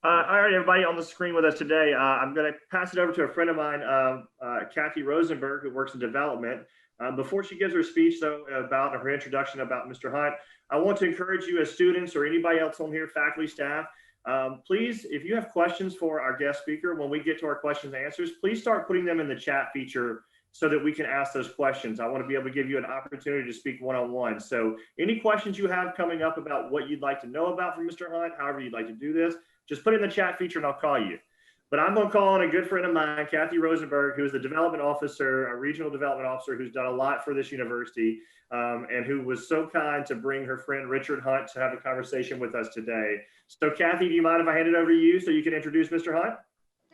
All right, everybody on the screen with us today. I'm going to pass it over to a friend of mine, Kathy Rosenberg, who works in development. Before she gives her speech, though, about her introduction about Mr. Hunt, I want to encourage you as students or anybody else on here, faculty, staff, please, if you have questions for our guest speaker, when we get to our questions and answers, please start putting them in the chat feature so that we can ask those questions. I want to be able to give you an opportunity to speak one-on-one. So any questions you have coming up about what you'd like to know about from Mr. Hunt, however you'd like to do this, just put it in the chat feature and I'll call you. But I'm going to call on a good friend of mine, Kathy Rosenberg, who is the development officer, a regional development officer who's done a lot for this university, and who was so kind to bring her friend Richard Hunt to have a conversation with us today. So Kathy, do you mind if I hand it over to you so you can introduce Mr. Hunt?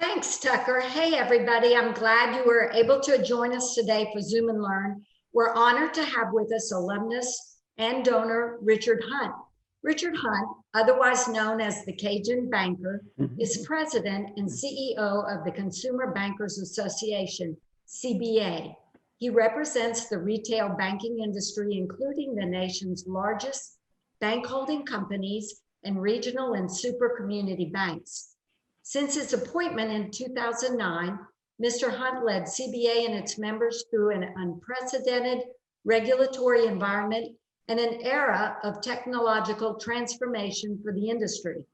Thanks, Tucker. Hey, everybody. I'm glad you were able to join us today for Zoom and Learn. We're honored to have with us alumnus and donor Richard Hunt. Richard Hunt, otherwise known as the Cajun Banker, is president and CEO of the Consumer Bankers Association, CBA. He represents the retail banking industry, including the nation's largest bank holding companies and regional and super community banks. Since his appointment in 2009, Mr. Hunt led CBA and its members through an unprecedented regulatory environment and an era of technological transformation for the industry.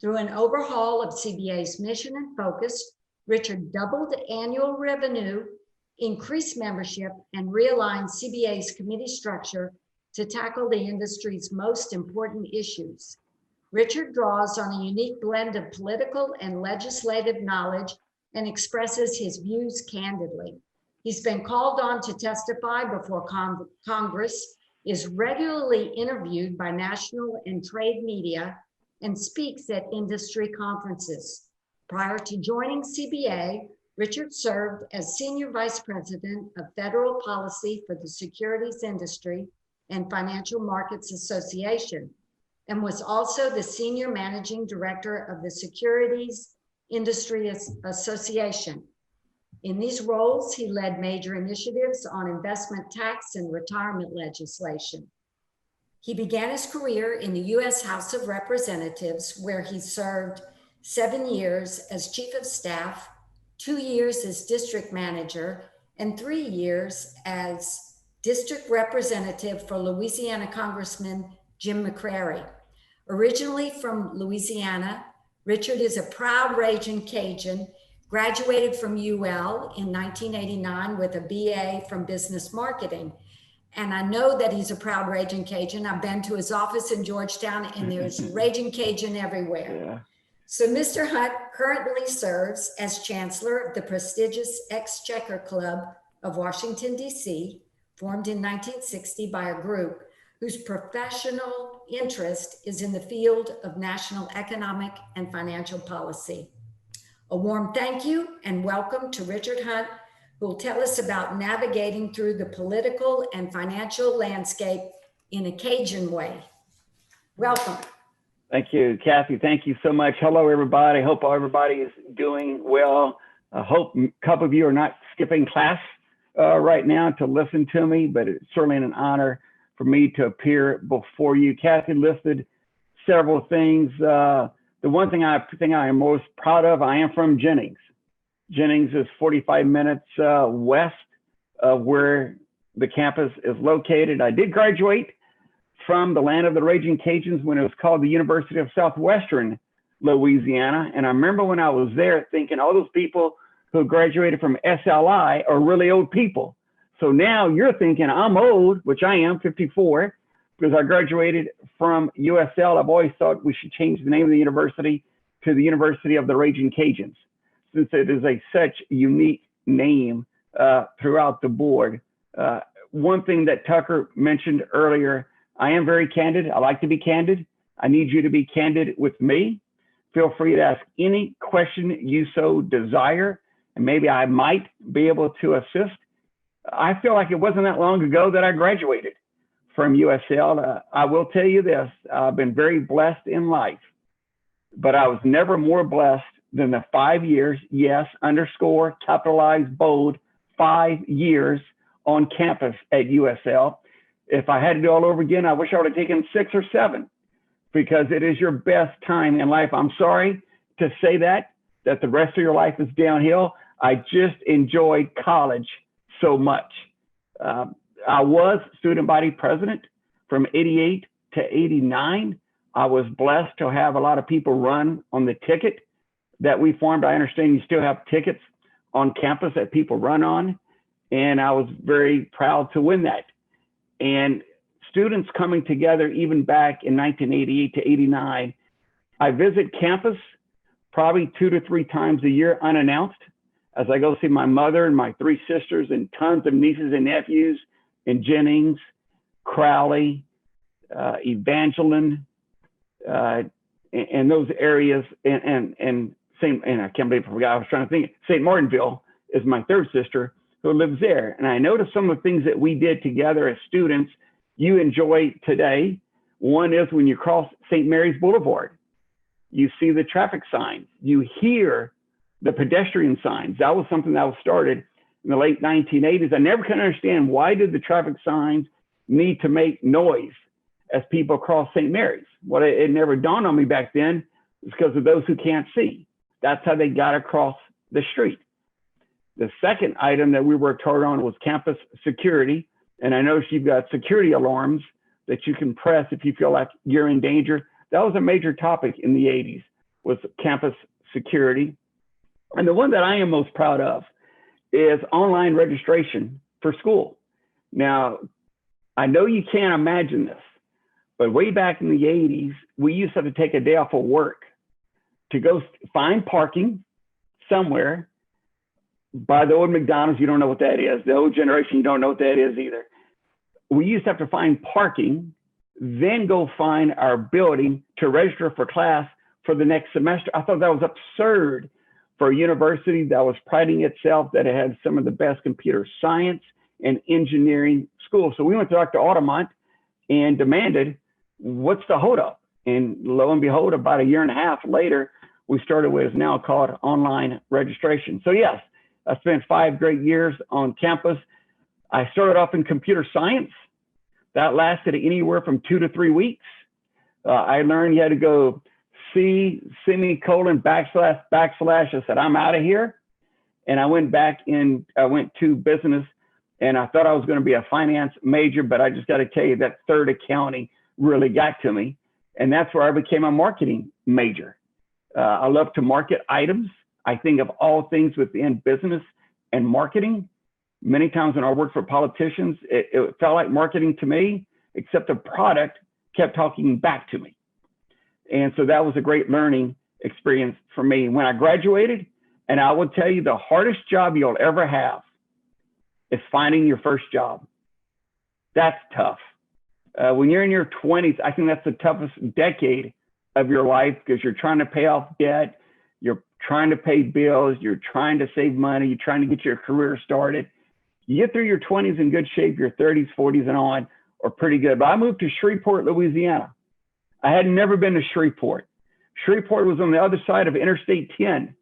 Through an overhaul of CBA's mission and focus, Richard doubled annual revenue, increased membership, and realigned CBA's committee structure to tackle the industry's most important issues. Richard draws on a unique blend of political and legislative knowledge and expresses his views candidly. He's been called on to testify before Congress, is regularly interviewed by national and trade media, and speaks at industry conferences. Prior to joining CBA, Richard served as Senior Vice President of Federal Policy for the Securities Industry and Financial Markets Association, and was also the Senior Managing Director of the Securities Industry Association. In these roles, he led major initiatives on investment tax and retirement legislation. He began his career in the U.S. House of Representatives, where he served 7 years as Chief of Staff, 2 years as District Manager, and 3 years as District Representative for Louisiana Congressman Jim McCrary. Originally from Louisiana, Richard is a proud Ragin' Cajun, graduated from UL in 1989 with a BA from Business Marketing. And I know that he's a proud Ragin' Cajun. I've been to his office in Georgetown and there's Ragin' Cajun everywhere. Yeah. So Mr. Hunt currently serves as Chancellor of the prestigious Exchequer Club of Washington, D.C., formed in 1960 by a group whose professional interest is in the field of national economic and financial policy. A warm thank you and welcome to Richard Hunt, who will tell us about navigating through the political and financial landscape in a Cajun way. Welcome. Thank you, Kathy. Thank you so much. Hello, everybody. Hope everybody is doing well. I hope a couple of you are not skipping class right now to listen to me, but it's certainly an honor for me to appear before you. Kathy listed several things. The one thing I am most proud of, I am from Jennings. Jennings is 45 minutes west of where the campus is located. I did graduate from the land of the Ragin' Cajuns when it was called the University of Southwestern Louisiana. And I remember when I was there thinking all those people who graduated from SLI are really old people. So now you're thinking I'm old, which I am, 54, because I graduated from USL. I've always thought we should change the name of the university to the University of the Ragin' Cajuns, since it is such a unique name throughout the board. One thing that Tucker mentioned earlier, I am very candid. I like to be candid. I need you to be candid with me. Feel free to ask any question you so desire, and maybe I might be able to assist. I feel like it wasn't that long ago that I graduated from USL. I will tell you this, I've been very blessed in life, but I was never more blessed than the 5 years, yes, underscore, capitalized, bold, 5 years on campus at USL. If I had to do all over again, I wish I would have taken 6 or 7, because it is your best time in life. I'm sorry to say that the rest of your life is downhill. I just enjoyed college so much. I was student body president from 88 to 89. I was blessed to have a lot of people run on the ticket that we formed. I understand you still have tickets on campus that people run on. And I was very proud to win that. And students coming together, even back in 1988 to 89, I visit campus probably 2 to 3 times a year unannounced as I go see my mother and my 3 sisters and tons of nieces and nephews in Jennings, Crowley, Evangeline, and those areas, and I can't believe I forgot, I was trying to think, St. Martinville is my 3rd sister who lives there. And I noticed some of the things that we did together as students you enjoy today. One is when you cross St. Mary's Boulevard, you see the traffic signs, you hear the pedestrian signs. That was something that was started in the late 1980s. I never could understand, why did the traffic signs need to make noise as people cross St. Mary's? Well, it never dawned on me back then. It's because of those who can't see. That's how they got across the street. The second item that we worked hard on was campus security. And I noticed you've got security alarms that you can press if you feel like you're in danger. That was a major topic in the 80s, was campus security. And the one that I am most proud of is online registration for school. Now, I know you can't imagine this, but way back in the 80s, we used to have to take a day off of work to go find parking somewhere. By the old McDonald's, you don't know what that is. The old generation, you don't know what that is either. We used to have to find parking, then go find our building to register for class for the next semester. I thought that was absurd for a university that was priding itself that it had some of the best computer science and engineering schools. So we went to Dr. Altamont and demanded, what's the holdup? And lo and behold, about 1.5 years later, we started what is now called online registration. So yes, I spent 5 great years on campus. I started off in computer science. That lasted anywhere from 2 to 3 weeks. I learned you had to go C, semicolon, backslash. I said, I'm out of here. And I went to business, and I thought I was going to be a finance major, but I just got to tell you that third accounting really got to me. And that's where I became a marketing major. I love to market items. I think of all things within business and marketing. Many times when I worked for politicians, it felt like marketing to me, except the product kept talking back to me. And so that was a great learning experience for me. When I graduated, and I will tell you, the hardest job you'll ever have is finding your first job. That's tough. When you're in your 20s, I think that's the toughest decade of your life, because you're trying to pay off debt, you're trying to pay bills, you're trying to save money, you're trying to get your career started. You get through your 20s in good shape, your 30s, 40s, and on are pretty good. But I moved to Shreveport, Louisiana. I had never been to Shreveport. Shreveport was on the other side of Interstate 10.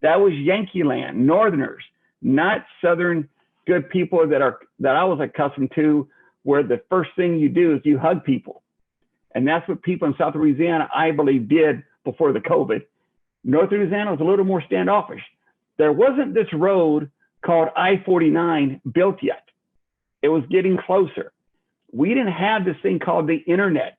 That was Yankee land, Northerners, not Southern good people that I was accustomed to, where the first thing you do is you hug people. And that's what people in South Louisiana, I believe, did before the COVID. North Louisiana was a little more standoffish. There wasn't this road called I-49 built yet. It was getting closer. We didn't have this thing called the internet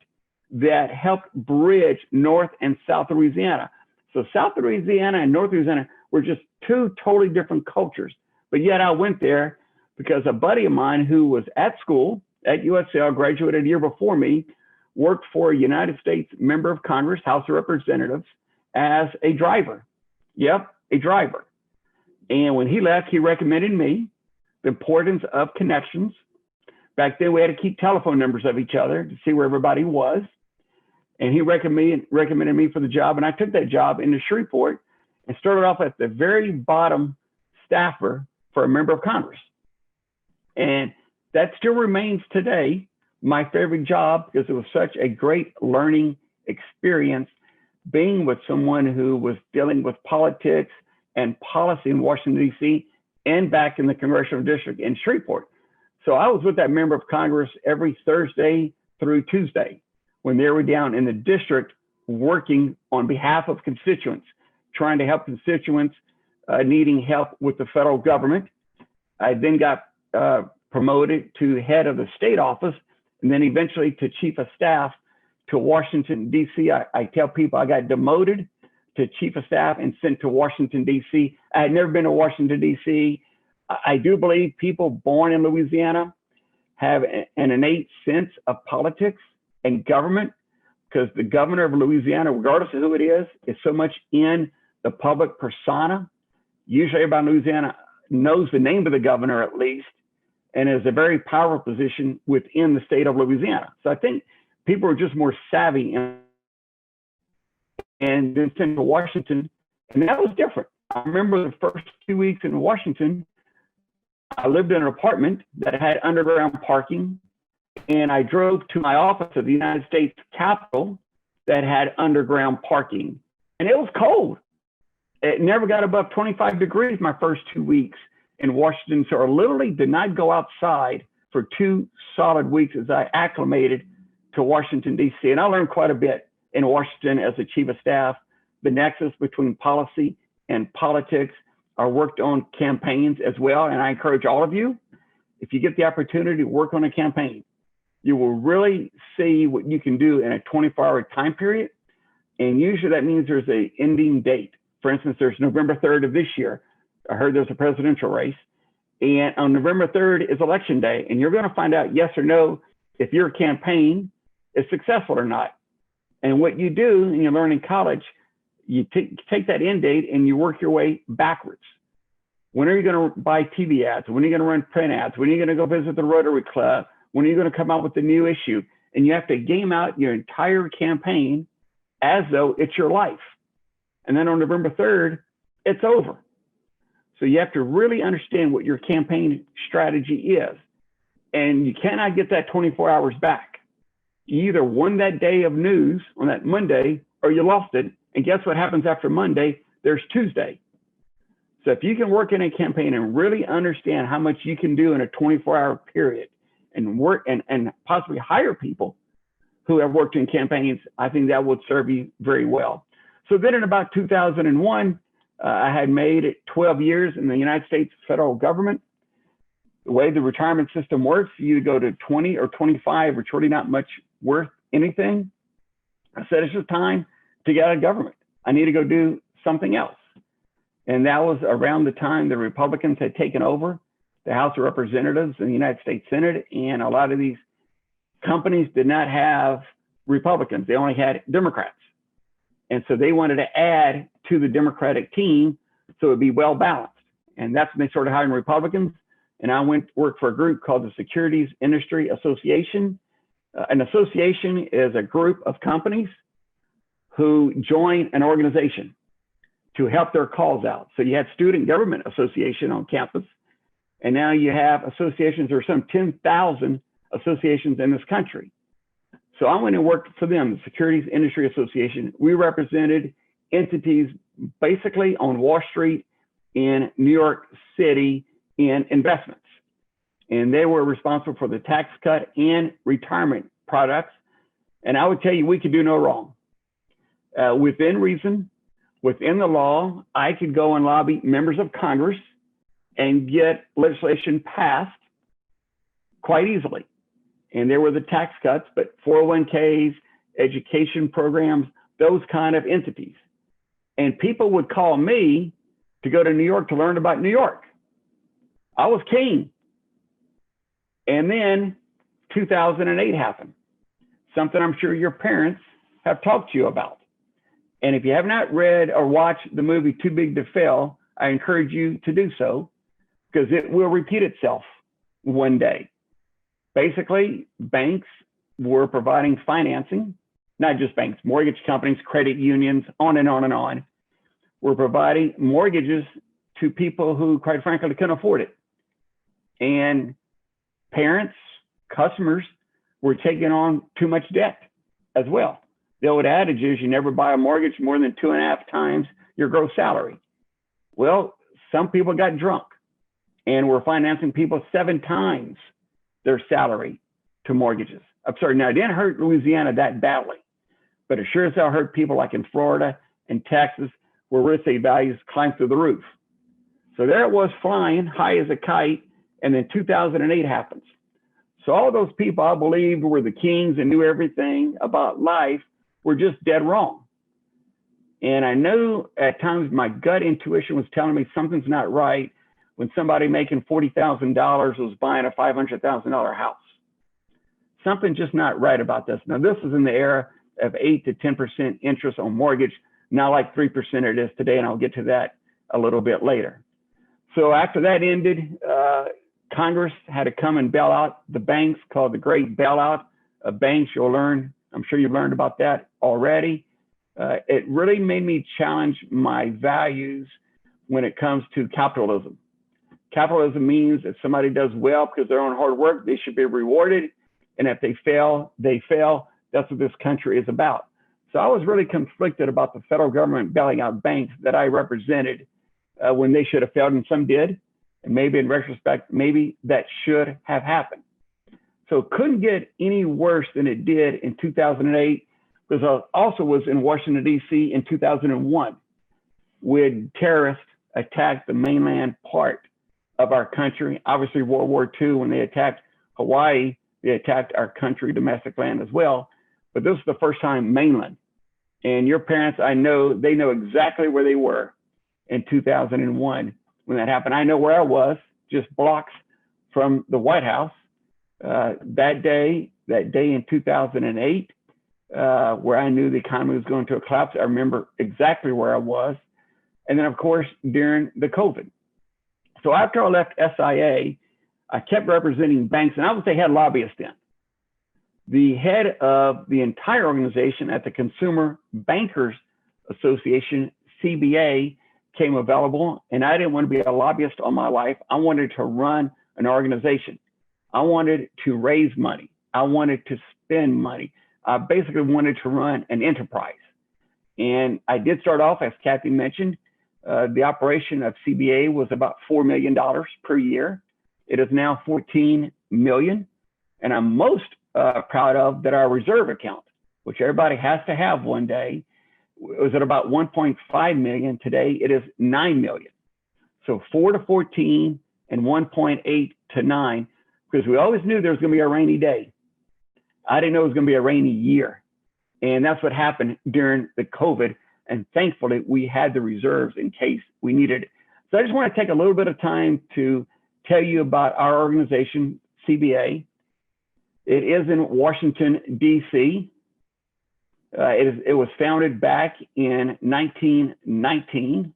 that helped bridge North and South Louisiana. So South Louisiana and North Louisiana were just 2 totally different cultures. But yet I went there because a buddy of mine who was at school at USL, graduated a year before me, worked for a United States member of Congress, House of Representatives, as a driver. Yep, a driver. And when he left, he recommended me the importance of connections. Back then, we had to keep telephone numbers of each other to see where everybody was. And he recommended me for the job. And I took that job into Shreveport and started off at the very bottom staffer for a member of Congress. And that still remains today my favorite job, because it was such a great learning experience being with someone who was dealing with politics and policy in Washington, D.C., and back in the congressional district in Shreveport. So I was with that member of Congress every Thursday through Tuesday when they were down in the district working on behalf of constituents, trying to help constituents needing help with the federal government. I then got promoted to head of the state office, and then eventually to chief of staff to Washington, D.C. I tell people I got demoted to chief of staff and sent to Washington, D.C. I had never been to Washington, D.C. I do believe people born in Louisiana have an innate sense of politics and government, because the governor of Louisiana, regardless of who it is so much in the public persona. Usually everybody in Louisiana knows the name of the governor at least, and is a very powerful position within the state of Louisiana. So I think people are just more savvy and then sent to Washington, and that was different. I remember the first 2 weeks in Washington, I lived in an apartment that had underground parking, and I drove to my office at the United States Capitol that had underground parking, and it was cold. It never got above 25 degrees my first 2 weeks in Washington, so I literally did not go outside for 2 solid weeks as I acclimated to Washington, D.C. And I learned quite a bit in Washington as the chief of staff, the nexus between policy and politics. I worked on campaigns as well, and I encourage all of you, if you get the opportunity to work on a campaign, you will really see what you can do in a 24-hour time period. And usually that means there's an ending date. For instance, there's November 3rd of this year. I heard there's a presidential race. And on November 3rd is election day. And you're going to find out yes or no if your campaign is successful or not. And what you do, and you learn in college, you take that end date and you work your way backwards. When are you going to buy TV ads? When are you going to run print ads? When are you going to go visit the Rotary Club? When are you going to come out with a new issue? And you have to game out your entire campaign as though it's your life. And then on November 3rd, it's over. So you have to really understand what your campaign strategy is. And you cannot get that 24 hours back. You either won that day of news on that Monday or you lost it. And guess what happens after Monday? There's Tuesday. So if you can work in a campaign and really understand how much you can do in a 24-hour period and work and possibly hire people who have worked in campaigns, I think that would serve you very well. So then in about 2001, I had made it 12 years in the United States federal government. The way the retirement system works, you go to 20 or 25, it's really not much worth anything. I said, it's just time to get out of government. I need to go do something else. And that was around the time the Republicans had taken over the House of Representatives and the United States Senate. And a lot of these companies did not have Republicans. They only had Democrats. And so they wanted to add to the Democratic team so it'd be well balanced. And that's when they started hiring Republicans. And I went to work for a group called the Securities Industry Association. An association is a group of companies who join an organization to help their cause out. So you had Student Government Association on campus, and now you have associations. There are some 10,000 associations in this country. So I went and worked for them, the Securities Industry Association. We represented entities basically on Wall Street in New York City in investments. And they were responsible for the tax cut and retirement products. And I would tell you, we could do no wrong. Within reason, within the law, I could go and lobby members of Congress and get legislation passed quite easily. And there were the tax cuts, but 401ks, education programs, those kind of entities. And people would call me to go to New York to learn about New York. I was keen. And then 2008 happened, something I'm sure your parents have talked to you about. And if you have not read or watched the movie Too Big to Fail, I encourage you to do so, because it will repeat itself one day. Basically, banks were providing financing, not just banks, mortgage companies, credit unions, on and on and on, were providing mortgages to people who, quite frankly, couldn't afford it. And parents, customers were taking on too much debt as well. The old adage is you never buy a mortgage more than 2.5 times your gross salary. Well, some people got drunk and were financing people 7 times their salary to mortgages. I'm sorry, now it didn't hurt Louisiana that badly, but it sure as hell hurt people like in Florida and Texas, where real estate values climbed through the roof. So there it was, flying high as a kite, and then 2008 happens. So all those people I believed were the kings and knew everything about life were just dead wrong. And I know at times my gut intuition was telling me something's not right when somebody making $40,000 was buying a $500,000 house. Something just not right about this. Now, this is in the era of 8 to 10% interest on mortgage, not like 3% it is today, and I'll get to that a little bit later. So after that ended, Congress had to come and bail out the banks, called the Great Bailout of Banks. You'll learn, I'm sure you've learned about that already. It really made me challenge my values when it comes to capitalism. Capitalism means if somebody does well because they're on hard work, they should be rewarded. And if they fail, they fail. That's what this country is about. So I was really conflicted about the federal government bailing out banks that I represented when they should have failed, and some did. And maybe in retrospect, maybe that should have happened. So it couldn't get any worse than it did in 2008, because I also was in Washington, D.C. in 2001 when terrorists attacked the mainland part of our country. Obviously, World War II, when they attacked Hawaii, they attacked our country, domestic land as well. But this was the first time mainland. And your parents, I know, they know exactly where they were in 2001 when that happened. I know where I was, just blocks from the White House that day in 2008, where I knew the economy was going to a collapse. I remember exactly where I was. And then, of course, during the COVID. So after I left SIA, I kept representing banks, and I would say had lobbyists in. The head of the entire organization at the Consumer Bankers Association, CBA, came available, and I didn't want to be a lobbyist all my life. I wanted to run an organization. I wanted to raise money. I wanted to spend money. I basically wanted to run an enterprise. And I did start off, as Kathy mentioned, the operation of CBA was about $4 million per year. It is now 14 million. And I'm most proud of that our reserve account, which everybody has to have one day, was at about 1.5 million. Today, it is 9 million. So 4 to 14 and 1.8 to 9, because we always knew there was going to be a rainy day. I didn't know it was going to be a rainy year. And that's what happened during the COVID. And thankfully, we had the reserves in case we needed it. So I just want to take a little bit of time to tell you about our organization, CBA. It is in Washington, D.C. It was founded back in 1919.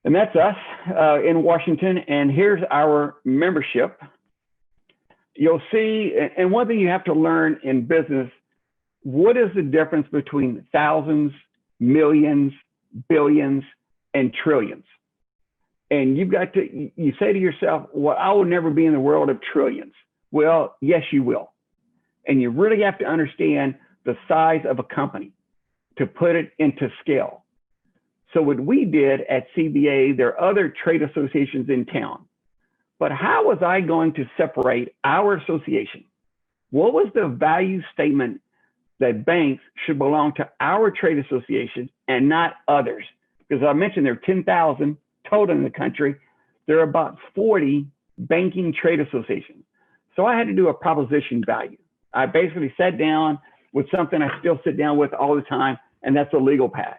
And that's us in Washington. And here's our membership. You'll see, and one thing you have to learn in business, what is the difference between thousands, millions, billions, and trillions? And you've got to, you say to yourself, well, I will never be in the world of trillions. Well, yes, you will. And you really have to understand the size of a company to put it into scale. So what we did at CBA, there are other trade associations in town, but how was I going to separate our association? What was the value statement that banks should belong to our trade association and not others? Because I mentioned there are 10,000 total in the country. There are about 40 banking trade associations. So I had to do a proposition value. I basically sat down with something I still sit down with all the time, and that's a legal pad.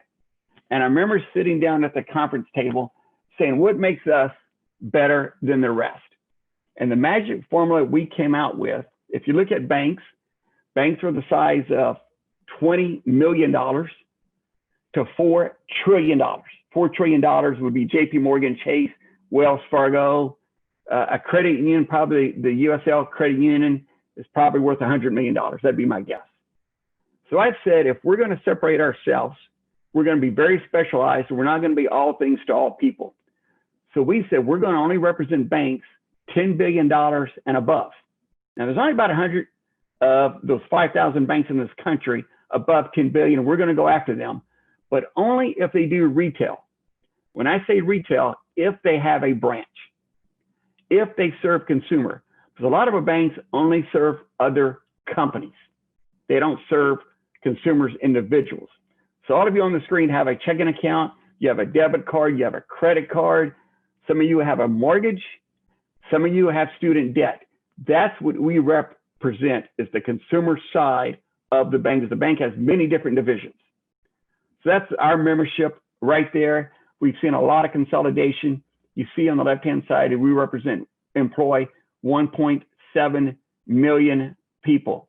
And I remember sitting down at the conference table saying, what makes us better than the rest? And the magic formula we came out with, if you look at banks, banks are the size of $20 million to $4 trillion. $4 trillion would be JP Morgan Chase, Wells Fargo. A credit union, probably the USL credit union, is probably worth $100 million. That'd be my guess. So I've said, if we're going to separate ourselves, we're going to be very specialized, and we're not going to be all things to all people. So we said, we're going to only represent banks $10 billion and above. Now, there's only about 100 of those 5,000 banks in this country above 10 billion. We're going to go after them, but only if they do retail. When I say retail, if they have a branch, if they serve consumer, because a lot of our banks only serve other companies. They don't serve consumers, individuals. So all of you on the screen have a checking account, you have a debit card, you have a credit card. Some of you have a mortgage. Some of you have student debt. That's what we represent, is the consumer side of the bank. The bank has many different divisions. So that's our membership right there. We've seen a lot of consolidation. You see on the left-hand side, we employ 1.7 million people.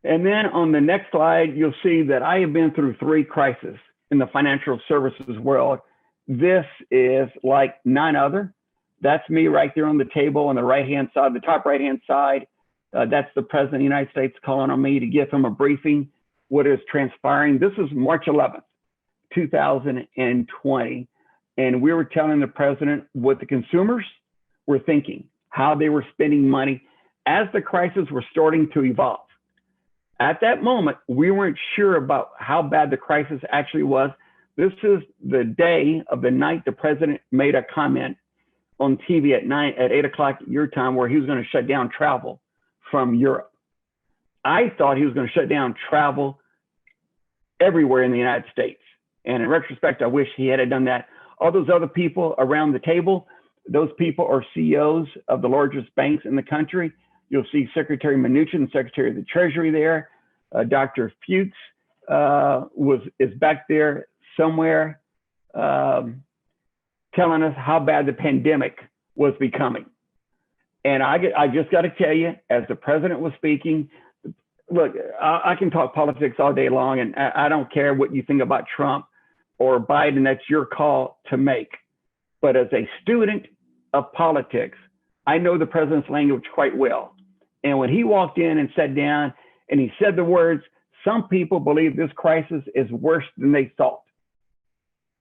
And then on the next slide, you'll see that I have been through 3 crises in the financial services world. This is like none other. That's me right there on the table on the right-hand side, the top right-hand side. That's the President of the United States calling on me to give him a briefing, what is transpiring. This is March 11th, 2020. And we were telling the president what the consumers were thinking, how they were spending money as the crisis were starting to evolve. At that moment, we weren't sure about how bad the crisis actually was. This is the day of the night the president made a comment on TV at 8 o'clock your time, where he was going to shut down travel from Europe. I thought he was going to shut down travel everywhere in the United States. And in retrospect, I wish he had done that. All those other people around the table, those people are CEOs of the largest banks in the country. You'll see Secretary Mnuchin, Secretary of the Treasury there. Dr. Fuchs is back there somewhere telling us how bad the pandemic was becoming. And I just got to tell you, as the president was speaking, look, I can talk politics all day long, and I don't care what you think about Trump or Biden. That's your call to make. But as a student of politics, I know the president's language quite well. And when he walked in and sat down and he said the words, "Some people believe this crisis is worse than they thought."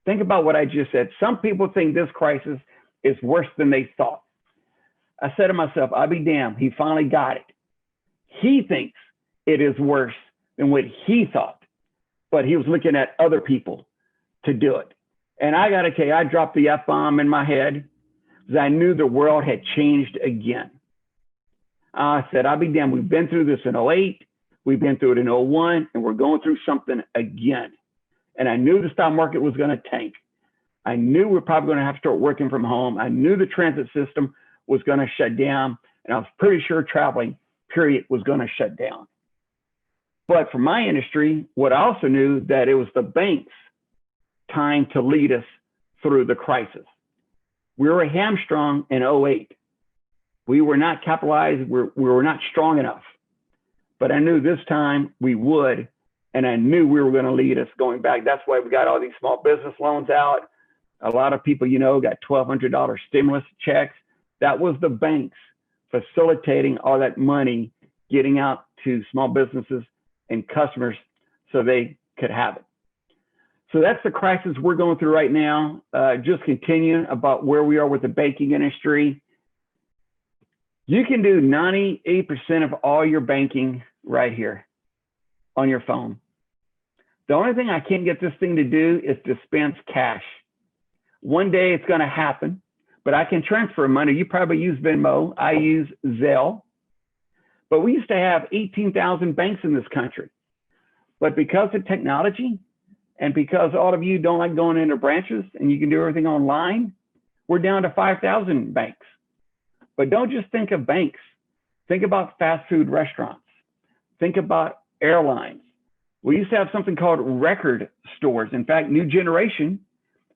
Think about what I just said. Some people think this crisis is worse than they thought. I said to myself, I'll be damned, he finally got it. He thinks it is worse than what he thought, but he was looking at other people to do it. And I got to tell you, I dropped the F-bomb in my head because I knew the world had changed again. I said, I'll be damned, we've been through this in 2008, we've been through it in 2001, and we're going through something again. And I knew the stock market was going to tank. I knew we're probably going to have to start working from home. I knew the transit system was going to shut down, and I was pretty sure traveling, period, was going to shut down. But for my industry, what I also knew that it was the bank's time to lead us through the crisis. We were hamstrung in 2008. We were not capitalized. We were not strong enough. But I knew this time we would, and I knew we were going to lead us going back. That's why we got all these small business loans out. A lot of people, got $1,200 stimulus checks. That was the banks facilitating all that money getting out to small businesses and customers so they could have it. So that's the crisis we're going through right now. Just continuing about where we are with the banking industry. You can do 98% of all your banking right here on your phone. The only thing I can't get this thing to do is dispense cash. One day it's going to happen, but I can transfer money. You probably use Venmo. I use Zelle. But we used to have 18,000 banks in this country. But because of technology and because all of you don't like going into branches and you can do everything online, we're down to 5,000 banks. But don't just think of banks. Think about fast food restaurants. Think about airlines. We used to have something called record stores. In fact, New Generation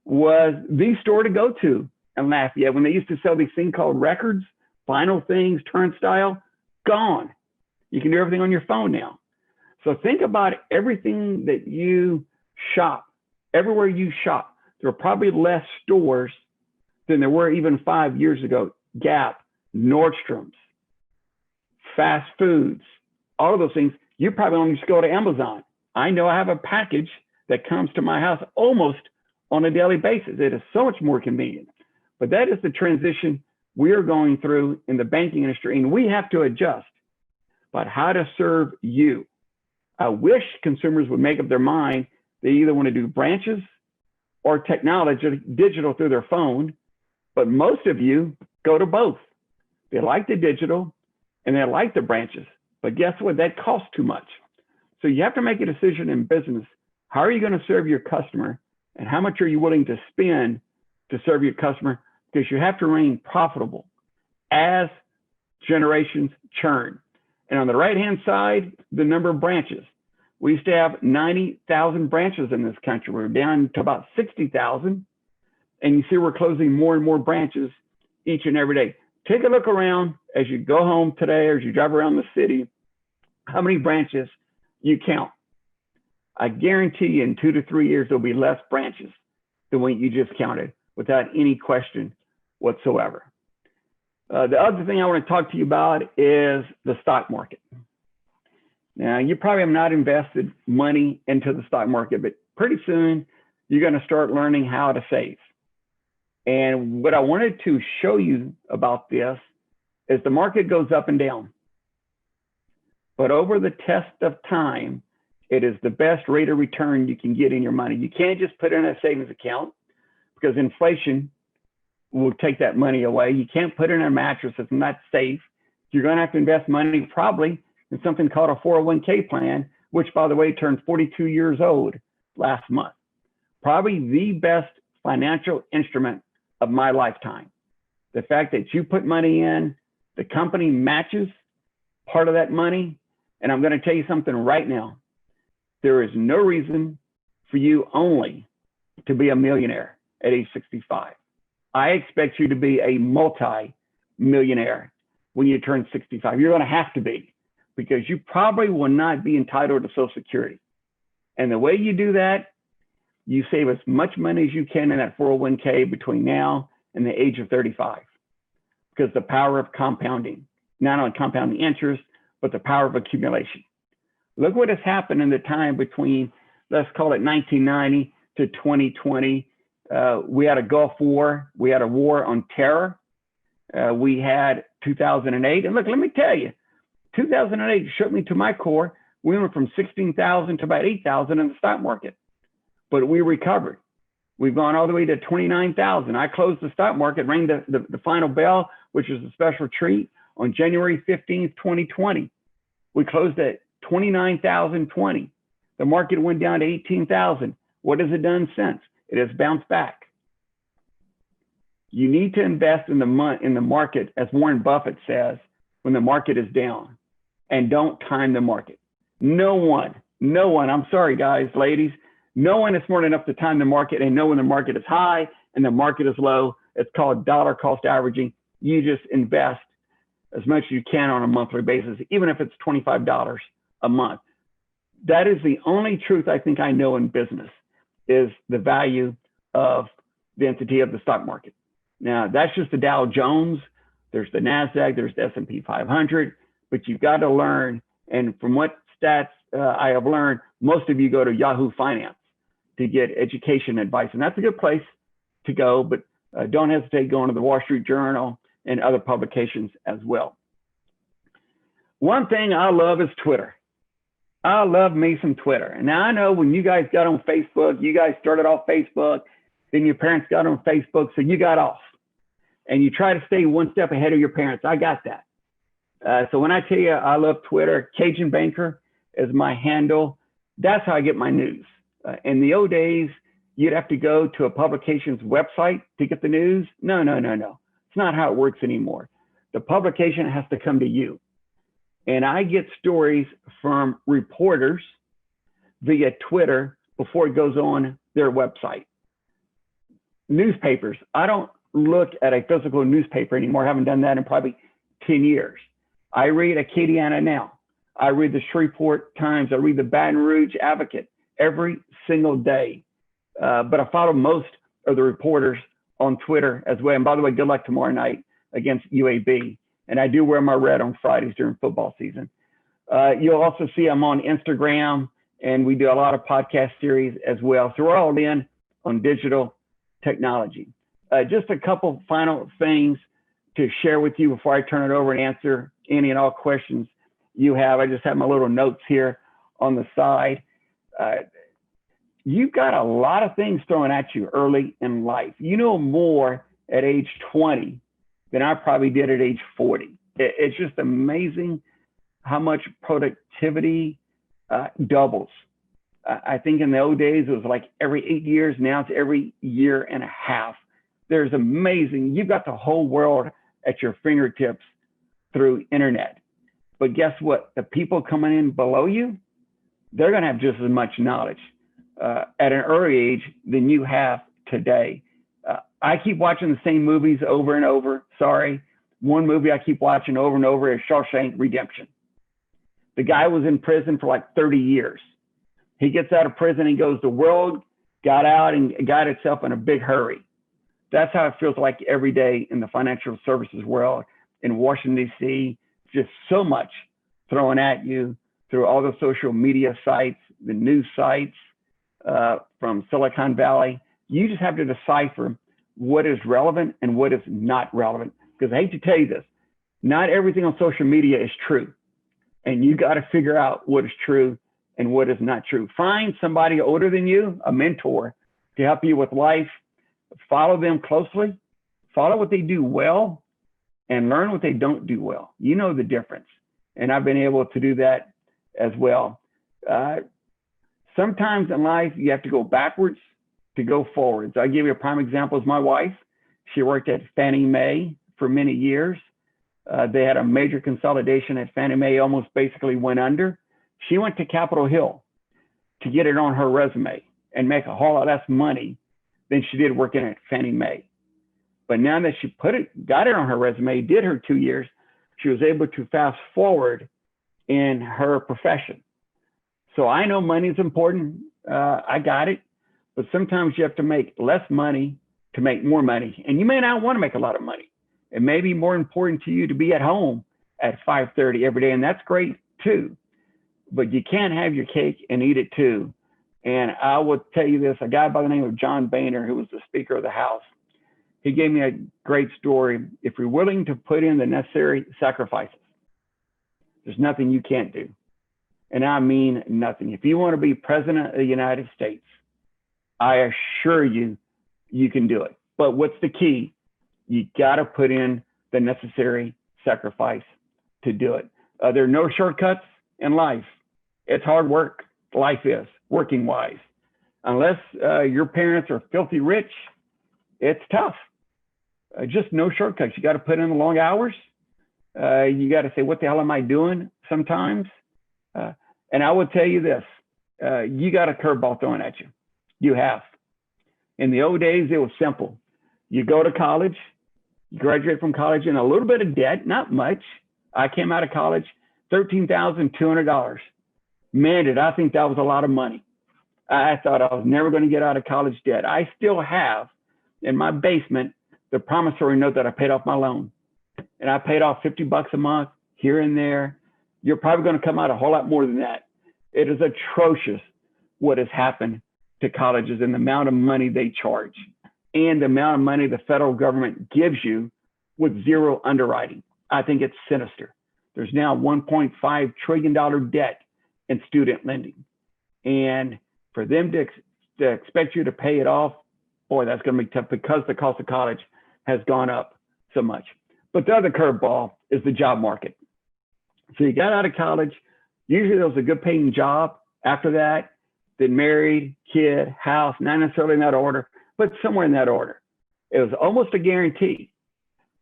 was the store to go to in Lafayette when they used to sell these things called records, vinyl things, turnstile, gone. You can do everything on your phone now. So think about everything that you shop, everywhere you shop. There are probably less stores than there were even 5 years ago. Gap, Nordstrom's, fast foods, all of those things. You probably only just go to Amazon. I know I have a package that comes to my house almost on a daily basis. It is so much more convenient. But that is the transition we're going through in the banking industry, and we have to adjust about how to serve you. I wish consumers would make up their mind. They either want to do branches or technology, digital through their phone, but most of you go to both. They like the digital and they like the branches, but guess what? That costs too much. So you have to make a decision in business How are you going to serve your customer? And how much are you willing to spend to serve your customer? Because you have to remain profitable as generations churn. And on the right-hand side, the number of branches. We used to have 90,000 branches in this country. We're down to about 60,000. And you see we're closing more and more branches each and every day. Take a look around as you go home today or as you drive around the city, how many branches you count. I guarantee you in 2 to 3 years, there'll be less branches than what you just counted without any question whatsoever. The other thing I want to talk to you about is the stock market. Now, you probably have not invested money into the stock market, but pretty soon you're going to start learning how to save. And what I wanted to show you about this is the market goes up and down. But over the test of time, it is the best rate of return you can get in your money. You can't just put it in a savings account because inflation will take that money away. You can't put it in a mattress. It's not safe. You're going to have to invest money probably in something called a 401k plan, which, by the way, turned 42 years old last month. Probably the best financial instrument of my lifetime. The fact that you put money in, the company matches part of that money. And I'm going to tell you something right now. There is no reason for you only to be a millionaire at age 65. I expect you to be a multi-millionaire when you turn 65. You're going to have to be, because you probably will not be entitled to Social Security. And the way you do that, you save as much money as you can in that 401k between now and the age of 35, because the power of compounding, not only compounding interest, but the power of accumulation. Look what has happened in the time between, let's call it 1990 to 2020. We had a Gulf War. We had a war on terror. We had 2008. And look, let me tell you, 2008 shook me to my core. We went from 16,000 to about 8,000 in the stock market, but we recovered. We've gone all the way to 29,000. I closed the stock market, rang the final bell, which is a special treat, on January 15th, 2020. We closed at 29,020. The market went down to 18,000. What has it done since? It has bounced back. You need to invest in the market, as Warren Buffett says, when the market is down, and don't time the market. No one, I'm sorry guys, ladies, no one is smart enough to time the market and know when the market is high and the market is low. It's called dollar cost averaging. You just invest as much as you can on a monthly basis, even if it's $25 a month. That is the only truth I think I know in business, is the value of the entity of the stock market. Now, that's just the Dow Jones. There's the NASDAQ, there's the S&P 500, but you've got to learn. And from what stats I have learned, most of you go to Yahoo Finance to get education advice. And that's a good place to go, but don't hesitate going to the Wall Street Journal and other publications as well. One thing I love is Twitter. I love me some Twitter. And now I know when you guys got on Facebook, you guys started off Facebook, then your parents got on Facebook, so you got off. And you try to stay one step ahead of your parents. I got that. So when I tell you I love Twitter, Cajun Banker is my handle. That's how I get my news. In the old days, you'd have to go to a publication's website to get the news. No. It's not how it works anymore. The publication has to come to you. And I get stories from reporters via Twitter before it goes on their website. Newspapers. I don't look at a physical newspaper anymore. I haven't done that in probably 10 years. I read Acadiana Now. I read the Shreveport Times. I read the Baton Rouge Advocate every single day. But I follow most of the reporters on Twitter as well. And by the way, good luck tomorrow night against UAB. And I do wear my red on Fridays during football season. You'll also see I'm on Instagram, and we do a lot of podcast series as well. So we're all in on digital technology. Just a couple final things to share with you before I turn it over and answer any and all questions you have. I just have my little notes here on the side. You've got a lot of things thrown at you early in life. You know more at age 20 than I probably did at age 40. It's just amazing how much productivity doubles I think in the old days, it was like every 8 years. Now it's every year and a half. There's amazing. You've got the whole world at your fingertips through internet. But guess what? The people coming in below you, they're going to have just as much knowledge at an early age than you have today. I keep watching the same movies over and over. Sorry. One movie I keep watching over and over is Shawshank Redemption. The guy was in prison for like 30 years. He gets out of prison, he goes, the world got out and got itself in a big hurry. That's how it feels like every day in the financial services world in Washington, D.C. Just so much thrown at you through all the social media sites, the news sites from Silicon Valley. You just have to decipher what is relevant and what is not relevant. Because I hate to tell you this, not everything on social media is true. And you got to figure out what is true and what is not true. Find somebody older than you, a mentor, to help you with life. Follow them closely. Follow what they do well and learn what they don't do well. You know the difference. And I've been able to do that as well. Sometimes in life, you have to go backwards to go forwards. I'll give you a prime example is my wife. She worked at Fannie Mae for many years. They had a major consolidation at Fannie Mae, almost basically went under. She went to Capitol Hill to get it on her resume and make a whole lot less money than she did working at Fannie Mae. But now that she got it on her resume, did her 2 years, she was able to fast forward in her profession. So I know money is important. I got it. But sometimes you have to make less money to make more money. And you may not want to make a lot of money. It may be more important to you to be at home at 5:30 every day. And that's great too. But you can't have your cake and eat it too. And I will tell you this, a guy by the name of John Boehner, who was the Speaker of the House, he gave me a great story. If you're willing to put in the necessary sacrifices, there's nothing you can't do. And I mean nothing. If you want to be president of the United States, I assure you, you can do it. But what's the key? You got to put in the necessary sacrifice to do it. There are no shortcuts in life. It's hard work. Life is, working wise. Unless your parents are filthy rich, it's tough. Just no shortcuts. You got to put in the long hours. You got to say, what the hell am I doing sometimes? And I will tell you this, you got a curveball thrown at you. You have. In the old days, it was simple. You go to college, you graduate from college in a little bit of debt, not much. I came out of college, $13,200. Man, did I think that was a lot of money. I thought I was never going to get out of college debt. I still have in my basement the promissory note that I paid off my loan. And I paid off $50 a month here and there. You're probably going to come out a whole lot more than that. It is atrocious what has happened to colleges and the amount of money they charge and the amount of money the federal government gives you with zero underwriting. I think it's sinister. There's now $1.5 trillion debt in student lending. And for them to expect you to pay it off, boy, that's going to be tough because the cost of college has gone up so much. But the other curveball is the job market. So you got out of college, usually there was a good paying job. After that, then married, kid, house, not necessarily in that order, but somewhere in that order. It was almost a guarantee.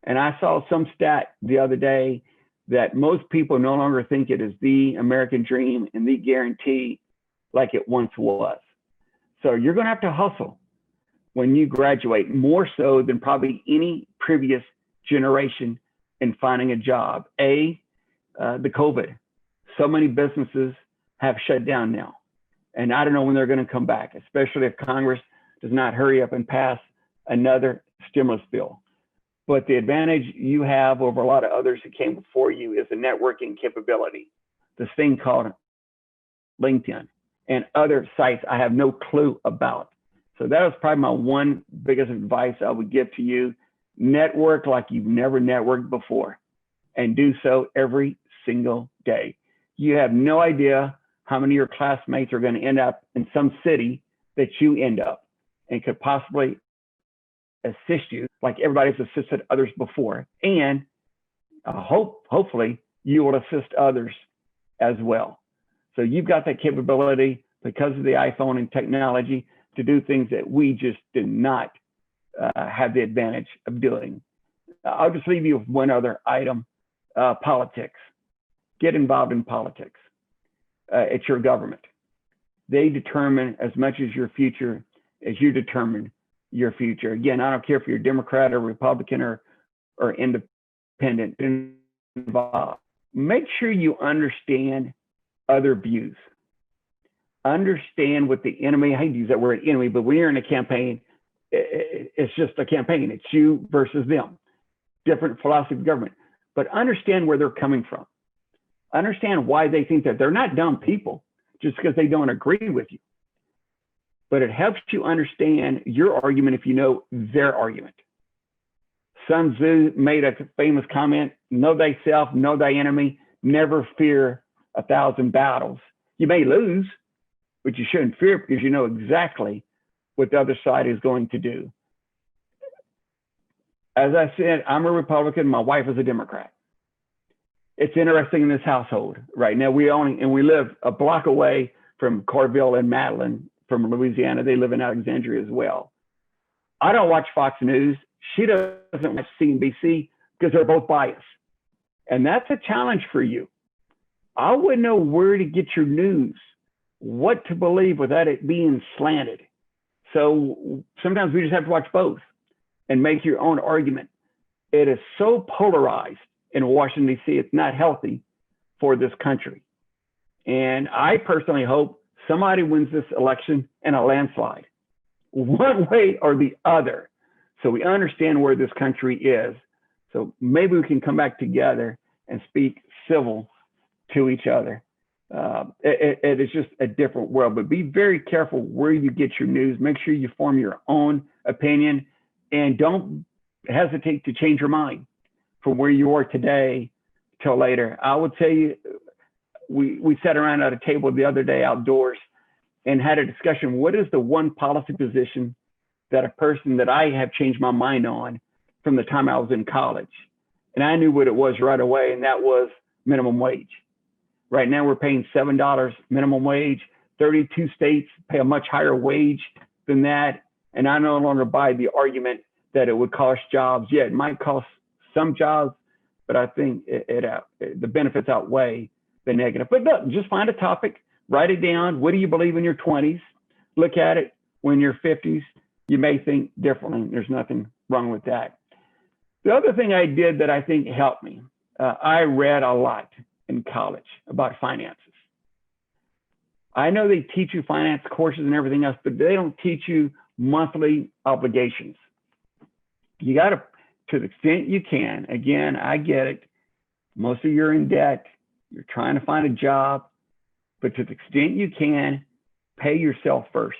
And I saw some stat the other day that most people no longer think it is the American dream and the guarantee like it once was. So you're going to have to hustle when you graduate, more so than probably any previous generation in finding a job. The COVID. So many businesses have shut down now. And I don't know when they're going to come back, especially if Congress does not hurry up and pass another stimulus bill. But the advantage you have over a lot of others who came before you is the networking capability, this thing called LinkedIn and other sites I have no clue about. So that was probably my one biggest advice I would give to you. Network like you've never networked before and do so every single day. You have no idea how many of your classmates are going to end up in some city that you end up and could possibly assist you like everybody's assisted others before. And hopefully you will assist others as well. So you've got that capability. because of the iPhone and technology to do things that we just did not have the advantage of doing. I'll just leave you with one other item, politics. Get involved in politics. It's your government. They determine as much as your future as you determine your future. Again, I don't care if you're Democrat or Republican or independent, involved. Make sure you understand other views. Understand what the enemy, I hate to use that word enemy, but when you're in a campaign, it's just a campaign. It's you versus them. Different philosophy of government. But understand where they're coming from. Understand why they think that. They're not dumb people just because they don't agree with you. But it helps you understand your argument if you know their argument. Sun Tzu made a famous comment, know thyself, know thy enemy, never fear 1,000 battles. You may lose, but you shouldn't fear because you know exactly what the other side is going to do. As I said, I'm a Republican, my wife is a Democrat. It's interesting in this household right now. We live a block away from Corville and Madeline from Louisiana. They live in Alexandria as well. I don't watch Fox News. She doesn't watch CNBC because they're both biased. And that's a challenge for you. I wouldn't know where to get your news, what to believe without it being slanted. So sometimes we just have to watch both and make your own argument. It is so polarized in Washington, D.C., it's not healthy for this country. And I personally hope somebody wins this election in a landslide, one way or the other, so we understand where this country is. So maybe we can come back together and speak civil to each other. It is just a different world, but be very careful where you get your news. Make sure you form your own opinion and don't hesitate to change your mind from where you are today till later. I will tell you, we sat around at a table the other day outdoors and had a discussion. What is the one policy position that a person that I have changed my mind on from the time I was in college? And I knew what it was right away, and that was minimum wage. Right now we're paying $7 minimum wage. 32 states pay a much higher wage than that. And I no longer buy the argument that it would cost jobs. Yeah, it might cost some jobs, but I think the benefits outweigh the negative. But look, just find a topic, write it down. What do you believe in your 20s? Look at it when you're 50s. You may think differently. There's nothing wrong with that. The other thing I did that I think helped me, I read a lot in college about finances. I know they teach you finance courses and everything else, but they don't teach you monthly obligations. You got to the extent you can, again, I get it. Most of you are in debt. You're trying to find a job, but to the extent you can, pay yourself first.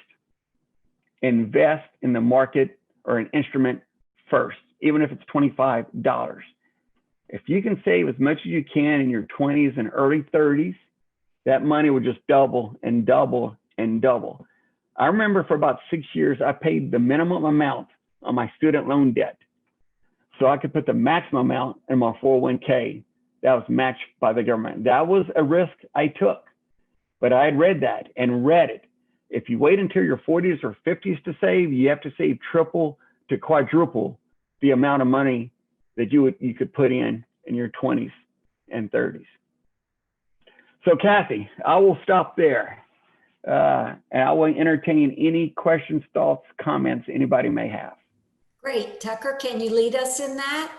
Invest in the market or an instrument first, even if it's $25. If you can save as much as you can in your 20s and early 30s, that money will just double and double and double. I remember for about 6 years, I paid the minimum amount on my student loan debt, so I could put the maximum amount in my 401k that was matched by the government. That was a risk I took, but I had read that and read it. If you wait until your 40s or 50s to save, you have to save triple to quadruple the amount of money that you could put in your 20s and 30s. So Kathy, I will stop there. And I will entertain any questions, thoughts, comments anybody may have. Great. Tucker, can you lead us in that?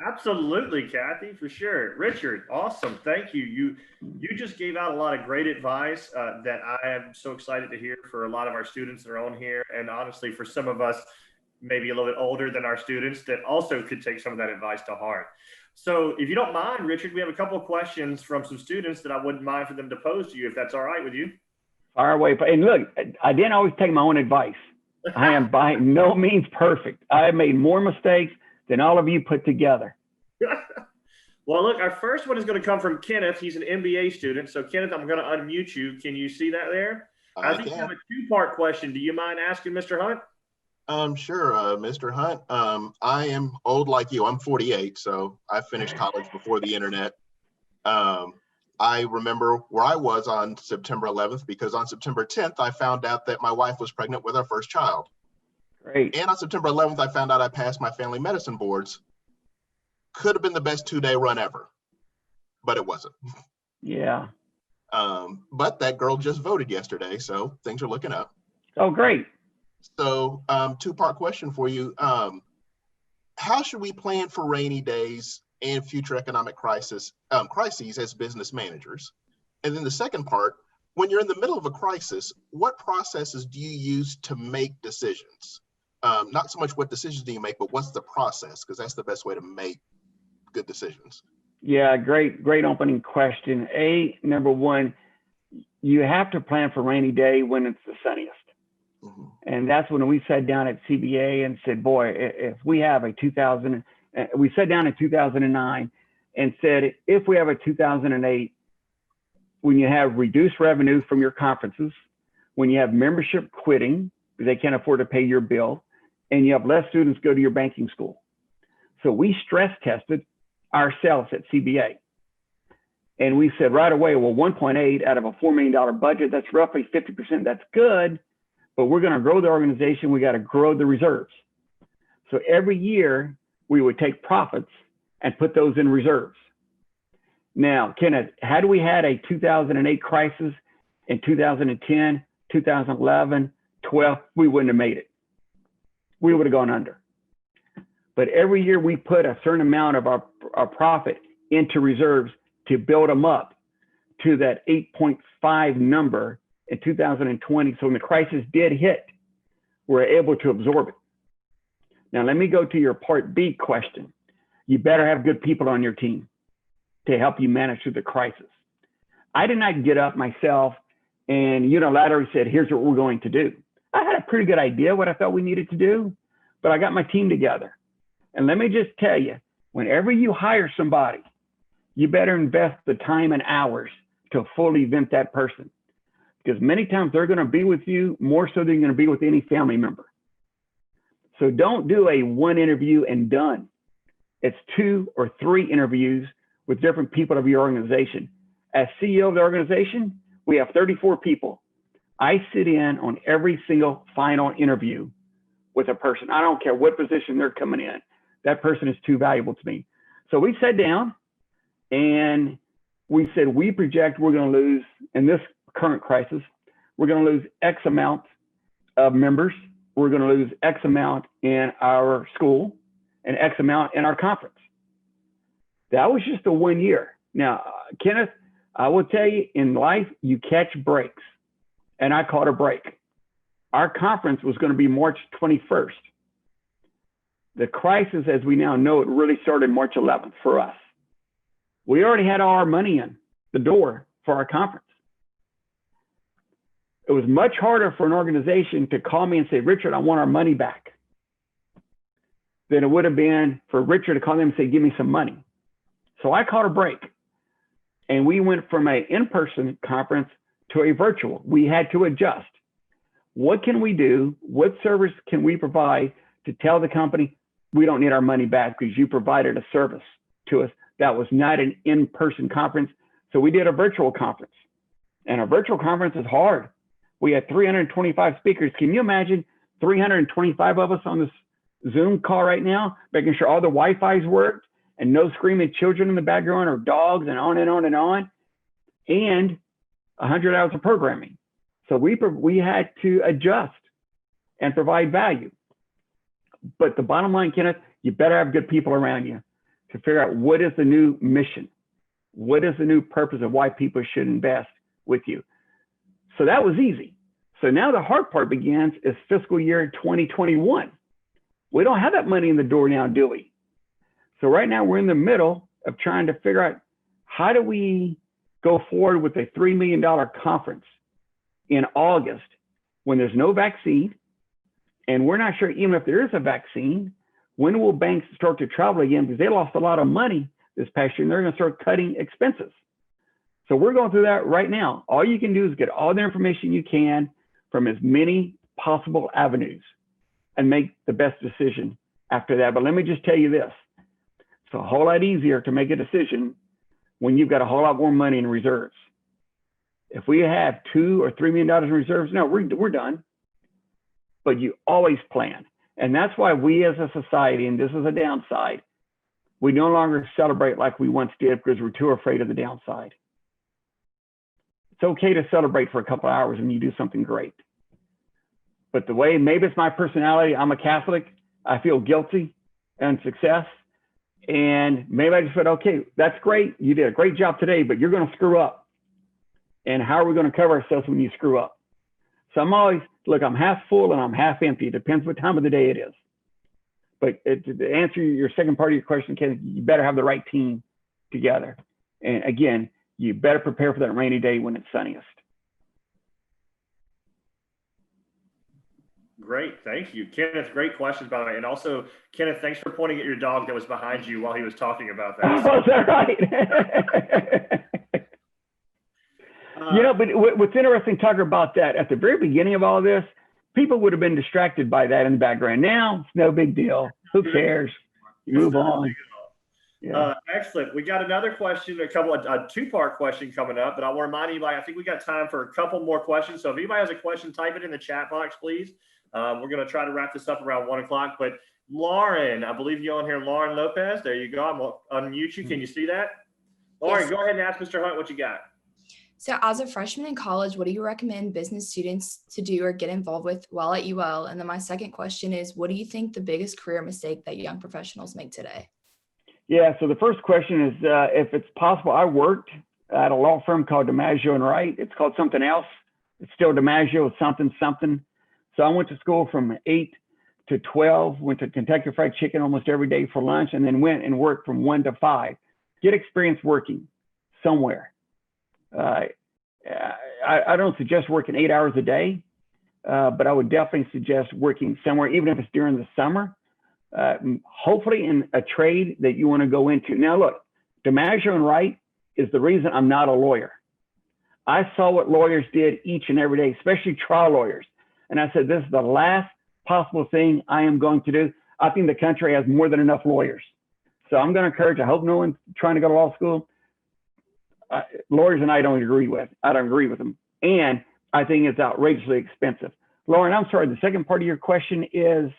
Absolutely, Kathy, for sure. Richard, awesome. Thank you. You just gave out a lot of great advice that I am so excited to hear for a lot of our students that are on here. And honestly, for some of us, maybe a little bit older than our students that also could take some of that advice to heart. So if you don't mind, Richard, we have a couple of questions from some students that I wouldn't mind for them to pose to you, if that's all right with you. Fire away. And look, I didn't always take my own advice. I am by no means perfect. I have made more mistakes than all of you put together. Well, look, our first one is going to come from Kenneth. He's an MBA student. So Kenneth, I'm going to unmute you. Can you see that there? I think you have a two-part question. Do you mind asking Mr. Hunt? Sure, Mr. Hunt. I am old like you. I'm 48, so I finished college before the internet. I remember where I was on September 11th, because on September 10th, I found out that my wife was pregnant with our first child. Great. And on September 11th, I found out I passed my family medicine boards. Could have been the best 2-day run ever, but it wasn't. Yeah. But that girl just voted yesterday, so things are looking up. Oh, great. So, two-part question for you. How should we plan for rainy days and future economic crises as business managers? And then the second part, when you're in the middle of a crisis, what processes do you use to make decisions? Not so much what decisions do you make, but what's the process? Because that's the best way to make good decisions. Yeah, great opening question. Number one, you have to plan for rainy day when it's the sunniest. Mm-hmm. And that's when we sat down at CBA and said, boy, if we have we sat down in 2009 and said, if we have a 2008, when you have reduced revenue from your conferences, when you have membership quitting because they can't afford to pay your bill, and you have less students go to your banking school. So we stress tested ourselves at CBA. And we said right away, well, 1.8 out of a $4 million budget, that's roughly 50%. That's good, but we're going to grow the organization. We got to grow the reserves. So every year we would take profits and put those in reserves. Now, Kenneth, had we had a 2008 crisis in 2010, 2011, 12, we wouldn't have made it. We would have gone under. But every year we put a certain amount of our profit into reserves to build them up to that 8.5 number in 2020. So when the crisis did hit, we're able to absorb it. Now, let me go to your part B question. You better have good people on your team to help you manage through the crisis. I did not get up myself and unilaterally said, here's what we're going to do. I had a pretty good idea what I thought we needed to do, but I got my team together. And let me just tell you, whenever you hire somebody, you better invest the time and hours to fully vet that person. Because many times they're going to be with you more so than you're going to be with any family member. So don't do a one interview and done. It's 2 or 3 interviews with different people of your organization. As CEO of the organization, we have 34 people. I sit in on every single final interview with a person. I don't care what position they're coming in. That person is too valuable to me. So we sat down and we said, we project we're going to lose in this current crisis, we're going to lose X amount of members. We're going to lose X amount in our school and X amount in our conference. That was just a 1 year. Now, Kenneth, I will tell you, in life, you catch breaks. And I caught a break. Our conference was going to be March 21st. The crisis, as we now know it, really started March 11th for us. We already had all our money in the door for our conference. It was much harder for an organization to call me and say, Richard, I want our money back, than it would have been for Richard to call them and say, give me some money. So I caught a break. And we went from an in-person conference to a virtual. We had to adjust. What can we do? What service can we provide to tell the company, we don't need our money back because you provided a service to us that was not an in-person conference. So we did a virtual conference. And a virtual conference is hard. We had 325 speakers. Can you imagine 325 of us on this Zoom call right now, making sure all the Wi-Fi's worked and no screaming children in the background or dogs and on and on and on, and 100 hours of programming. So we had to adjust and provide value. But the bottom line, Kenneth, you better have good people around you to figure out what is the new mission, what is the new purpose of why people should invest with you. So that was easy. So now the hard part begins is fiscal year 2021. We don't have that money in the door now, do we? So right now we're in the middle of trying to figure out how do we go forward with a $3 million conference in August when there's no vaccine, and we're not sure even if there is a vaccine, when will banks start to travel again, because they lost a lot of money this past year and they're going to start cutting expenses. So we're going through that right now. All you can do is get all the information you can from as many possible avenues and make the best decision after that. But let me just tell you this. It's a whole lot easier to make a decision when you've got a whole lot more money in reserves. If we have $2 or $3 million in reserves, no, we're done. But you always plan. And that's why we as a society, and this is a downside, we no longer celebrate like we once did because we're too afraid of the downside. It's okay to celebrate for a couple of hours when you do something great. But the way, maybe it's my personality, I'm a Catholic, I feel guilty and success. And maybe I just said, okay, that's great. You did a great job today, but you're going to screw up. And how are we going to cover ourselves when you screw up? So I'm always, look, I'm half full and I'm half empty. It depends what time of the day it is. But to answer your second part of your question, Ken, you better have the right team together. And again, you better prepare for that rainy day when it's sunniest. Great, thank you. Kenneth, great questions, by the way. And also, Kenneth, thanks for pointing at your dog that was behind you while he was talking about that. Oh, is that right? You know, but what's interesting, Tucker, about that, at the very beginning of all this, people would have been distracted by that in the background. Now, it's no big deal. Who cares? You move on. Yeah. Excellent. We got another question, a two-part question coming up, but I want to remind anybody, I think we got time for a couple more questions. So if anybody has a question, type it in the chat box, please. We're going to try to wrap this up around 1 o'clock, but Lauren, I believe you're on here, Lauren Lopez. There you go. I'm going to unmute you. Can you see that? Lauren, Yes. Go ahead and ask Mr. Hunt what you got. So as a freshman in college, what do you recommend business students to do or get involved with while at UL? And then my second question is, what do you think the biggest career mistake that young professionals make today? Yeah, so the first question is, if it's possible, I worked at a law firm called DiMaggio and Wright. It's called something else. It's still DiMaggio, something. So I went to school from 8 to 12, went to Kentucky Fried Chicken almost every day for lunch, and then went and worked from 1 to 5. Get experience working somewhere. I don't suggest working 8 hours a day, but I would definitely suggest working somewhere, even if it's during the summer, hopefully in a trade that you want to go into. Now, look, DiMaggio and Wright is the reason I'm not a lawyer. I saw what lawyers did each and every day, especially trial lawyers. And I said, this is the last possible thing I am going to do. I think the country has more than enough lawyers. So I'm going to encourage, I hope no one's trying to go to law school. Lawyers and I don't agree with. I don't agree with them. And I think it's outrageously expensive. Lauren, I'm sorry, the second part of your question is,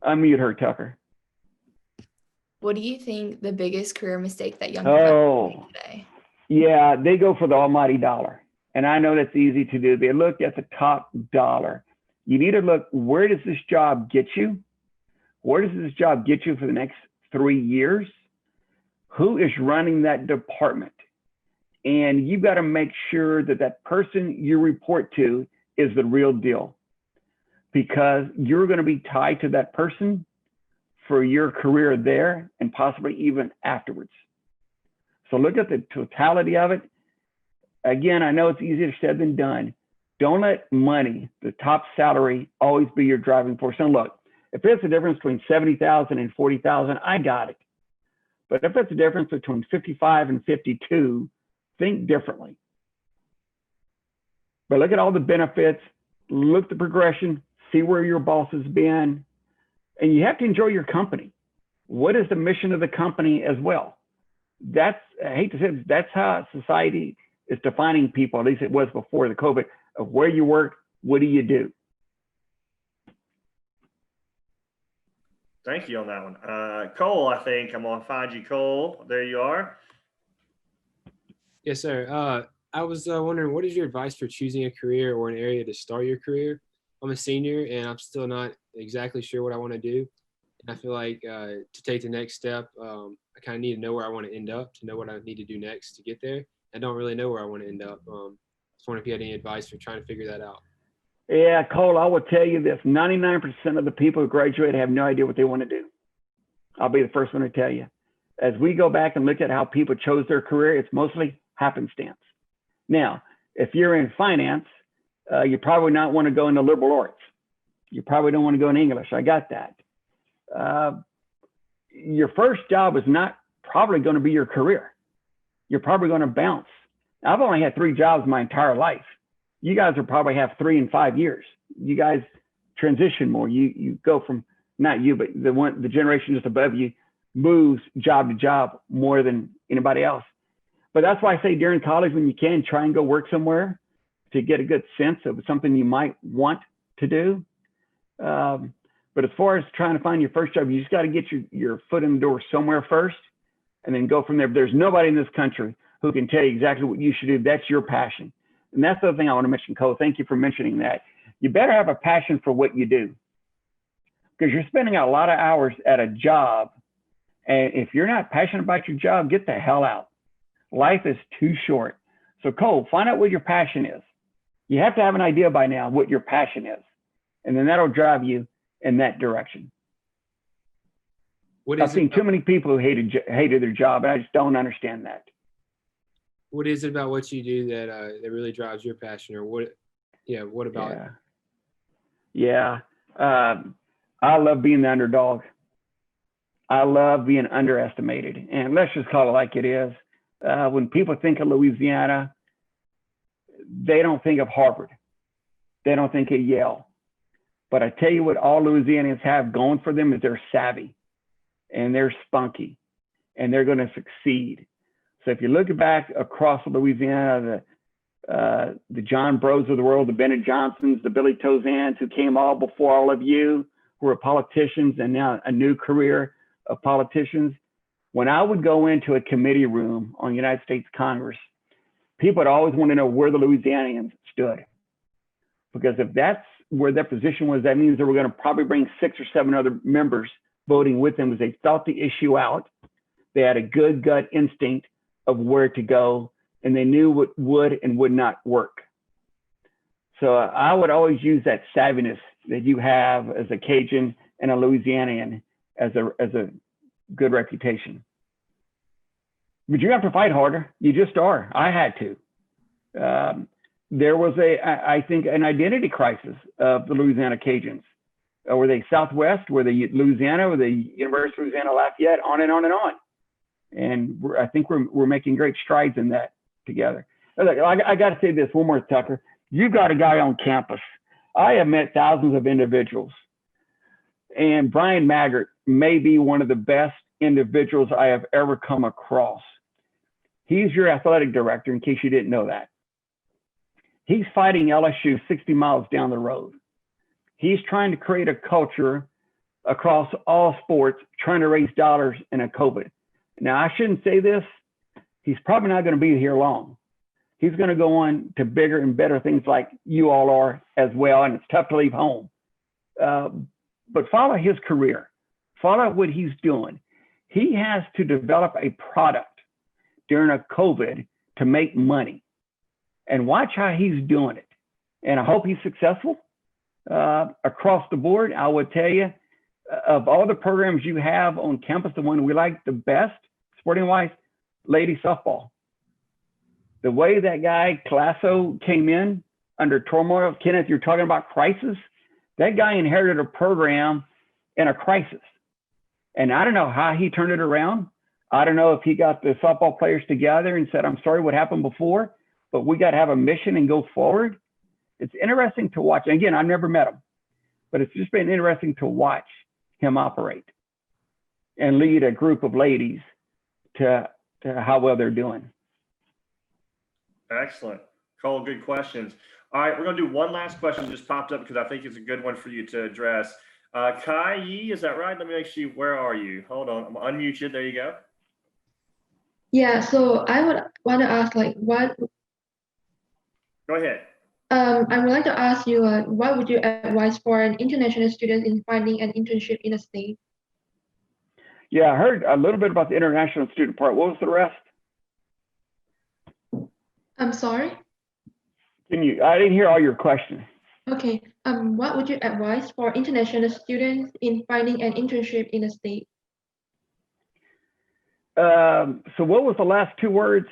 unmute her, Tucker. What do you think the biggest career mistake that young professionals make today? Yeah, they go for the almighty dollar. And I know that's easy to do. They look at the top dollar. You need to look, where does this job get you? Where does this job get you for the next 3 years? Who is running that department? And you've got to make sure that that person you report to is the real deal, because you're going to be tied to that person for your career there and possibly even afterwards. So look at the totality of it. Again, I know it's easier said than done. Don't let money, the top salary, always be your driving force. And look, if there's a difference between 70,000 and 40,000, I got it. But if it's a difference between 55 and 52, think differently. But look at all the benefits, look at the progression, see where your boss has been, and you have to enjoy your company. What is the mission of the company as well? That's, I hate to say it, that's how society is defining people, at least it was before the COVID, of where you work, what do you do? Thank you on that one. Cole, I think I'm going to find you, Cole. There you are. Yes, sir. I was wondering, what is your advice for choosing a career or an area to start your career? I'm a senior and I'm still not exactly sure what I want to do. And I feel like to take the next step, I kind of need to know where I want to end up, to know what I need to do next to get there. I don't really know where I want to end up. Just wondering if you had any advice for trying to figure that out. Yeah, Cole, I will tell you this, 99% of the people who graduate have no idea what they want to do. I'll be the first one to tell you. As we go back and look at how people chose their career, it's mostly happenstance. Now, if you're in finance, you probably not want to go into liberal arts. You probably don't want to go in English. I got that. Your first job is not probably going to be your career. You're probably going to bounce. I've only had 3 jobs my entire life. You guys will probably have 3 and 5 years. You guys transition more. You go from, not you, but the generation just above you moves job to job more than anybody else. But that's why I say during college, when you can, try and go work somewhere to get a good sense of something you might want to do. But as far as trying to find your first job, you just got to get your foot in the door somewhere first and then go from there. There's nobody in this country who can tell you exactly what you should do. That's your passion. And that's the other thing I want to mention, Cole. Thank you for mentioning that. You better have a passion for what you do, because you're spending a lot of hours at a job. And if you're not passionate about your job, get the hell out. Life is too short. So Cole, find out what your passion is. You have to have an idea by now what your passion is. And then that'll drive you in that direction. What I've is seen it too about, many people who hated their job, and I just don't understand that. what is it about what you do that that really drives your passion, or what? Yeah, what about it? Yeah. I love being the underdog. I love being underestimated. And let's just call it like it is. When people think of Louisiana, they don't think of Harvard. They don't think of Yale. But I tell you what all Louisianians have going for them is they're savvy and they're spunky and they're going to succeed. So if you look back across Louisiana, the John Bros of the world, the Bennett Johnsons, the Billy Tozans, who came all before all of you, who were politicians and now a new career of politicians. When I would go into a committee room on United States Congress, people would always want to know where the Louisianians stood. Because if that's where their position was, that means they were going to probably bring 6 or 7 other members voting with them, because they thought the issue out. They had a good gut instinct of where to go, and they knew what would and would not work. So I would always use that savviness that you have as a Cajun and a Louisianian as a good reputation. But you have to fight harder. You just are. I had to. There was I think, an identity crisis of the Louisiana Cajuns. Were they Southwest? Were they Louisiana? Were they University of Louisiana Lafayette? On and on and on. And I think we're making great strides in that together. Look, I got to say this one more, Tucker. You've got a guy on campus. I have met thousands of individuals, and Brian Maggart may be one of the best individuals I have ever come across. He's your athletic director, in case you didn't know that. He's fighting LSU 60 miles down the road. He's trying to create a culture across all sports, trying to raise dollars in a COVID. Now, I shouldn't say this. He's probably not going to be here long. He's going to go on to bigger and better things like you all are as well, and it's tough to leave home. But follow his career. Follow what he's doing. He has to develop a product during a COVID to make money. And watch how he's doing it. And I hope he's successful. Across the board, I would tell you, of all the programs you have on campus, the one we like the best, sporting-wise, lady softball. The way that guy, Colasso, came in under turmoil, Kenneth, you're talking about crisis. That guy inherited a program in a crisis. And I don't know how he turned it around. I don't know if he got the softball players together and said, I'm sorry what happened before, but we got to have a mission and go forward. It's interesting to watch. And again, I've never met him, but it's just been interesting to watch him operate and lead a group of ladies to how well they're doing. Excellent. Cole, good questions. All right, we're going to do one last question. Just popped up because I think it's a good one for you to address. Kai Yi, is that right? Let me make sure. Where are you? Hold on. I'm unmute you. There you go. Yeah, so I would want to ask, like, what Go ahead. I would like to ask you, what would you advise for an international student in finding an internship in a state? Yeah, I heard a little bit about the international student part. What was the rest? I'm sorry? I didn't hear all your questions. Okay. What would you advise for international students in finding an internship in a state? So what was the last 2 words?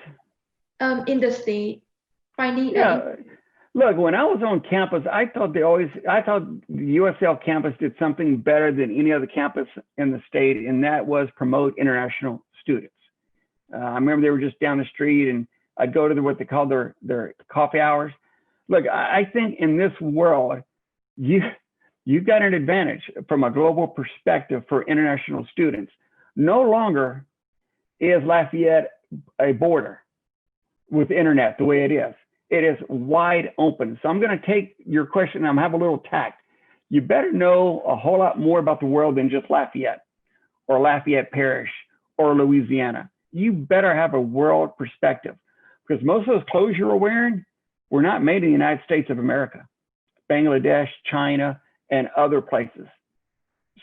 In the state, finding Yeah. Look, when I was on campus, I thought the USL campus did something better than any other campus in the state, and that was promote international students. I remember they were just down the street, and I'd go to what they called their coffee hours. Look, I think in this world, you've got an advantage from a global perspective for international students. No longer is Lafayette a border with the internet the way it is. It is wide open. So I'm going to take your question and I'm have a little tact. You better know a whole lot more about the world than just Lafayette or Lafayette Parish or Louisiana. You better have a world perspective, because most of those clothes you're wearing were not made in the United States of America, Bangladesh, China, and other places.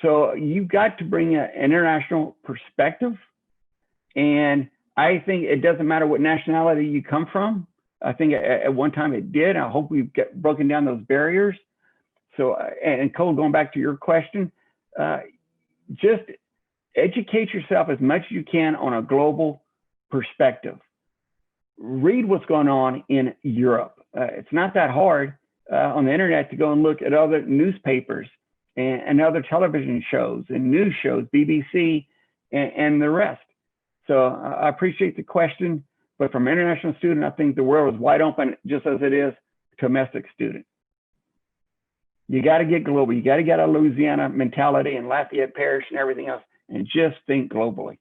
So you've got to bring an international perspective. And I think it doesn't matter what nationality you come from. I think at one time it did. I hope we've broken down those barriers. So, and Cole, going back to your question, just educate yourself as much as you can on a global perspective. Read what's going on in Europe. It's not that hard on the internet to go and look at other newspapers and other television shows and news shows, BBC and the rest. So I appreciate the question, but from an international student, I think the world is wide open, just as it is to a domestic student. You got to get global. You got to get a Louisiana mentality and Lafayette Parish and everything else, and just think globally.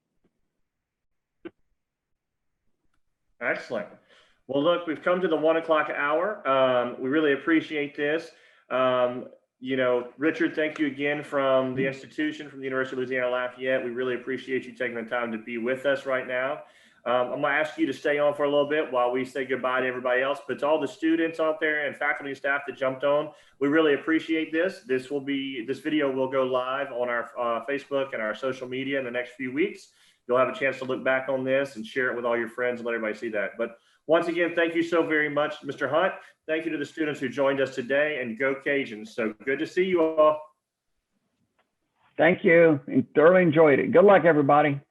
Excellent. Well, look, we've come to the 1 o'clock hour. We really appreciate this. You know, Richard, thank you again from the institution, from the University of Louisiana Lafayette. We really appreciate you taking the time to be with us right now. I'm going to ask you to stay on for a little bit while we say goodbye to everybody else. But to all the students out there and faculty and staff that jumped on, we really appreciate this. This video will go live on our Facebook and our social media in the next few weeks. You'll have a chance to look back on this and share it with all your friends and let everybody see that. But once again, thank you so very much, Mr. Hunt. Thank you to the students who joined us today, and go Cajuns. So good to see you all. Thank you, and thoroughly enjoyed it. Good luck, everybody.